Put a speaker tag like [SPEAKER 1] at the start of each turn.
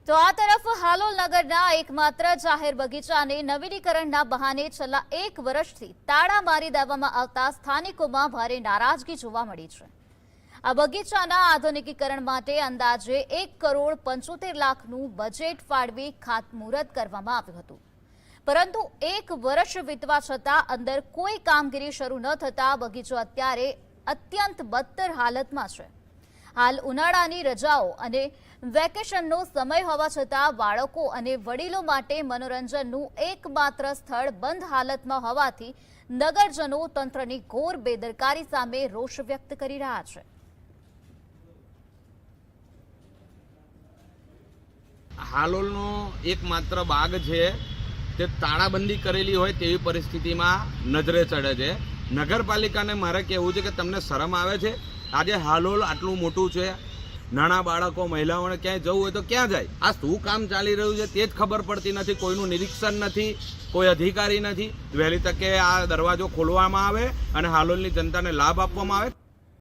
[SPEAKER 1] તો આ તરફ હાલોલ નગરના એકમાત્ર જાહેર બગીચાને નવીનીકરણના બહાને છેલ્લા 1 વર્ષથી તાળા મારી દેવામાં આવતા સ્થાનિકોમાં ભારે નારાજગી જોવા મળી છે। આ બગીચાના આધુનિકીકરણ માટે અંદાજે 1,75 લાખનું બજેટ ફાળવી ખાતમુહૂર્ત કરવામાં આવ્યું હતું, પરંતુ 1 વર્ષ વીતવા છતાં અંદર કોઈ કામગીરી શરૂ ન થતા બગીચો અત્યારે અત્યંત બદતર હાલતમાં છે। હાલ ઉનાળાની રજાઓ અને વેકેશનનો સમય હોવા છતાં બાળકો અને વડીલો માટે મનોરંજનનું એકમાત્ર સ્થળ બંધ હાલતમાં હોવાથી નગરજનો તંત્રની ઘોર બેદરકારી સામે રોષ વ્યક્ત કરી રહ્યા છે।
[SPEAKER 2] હાલોલનો એકમાત્ર બાગ છે તે તાળાબંધી કરેલી હોય તેવી પરિસ્થિતિમાં નજરે ચડે છે। નગરપાલિકાને મારે કહેવું છે કે તમને શરમ આવે છે? આજે હાલોલ આટલું મોટું છે, નાના બાળકો મહિલાઓને ક્યાંય જવું હોય તો ક્યાં જાય? આ શું કામ ચાલી રહ્યું છે તે જ ખબર પડતી નથી, કોઈનું નિરીક્ષણ નથી, કોઈ અધિકારી નથી। વહેલી તકે આ દરવાજો ખોલવામાં આવે અને હાલોલની જનતાને લાભ આપવામાં આવે।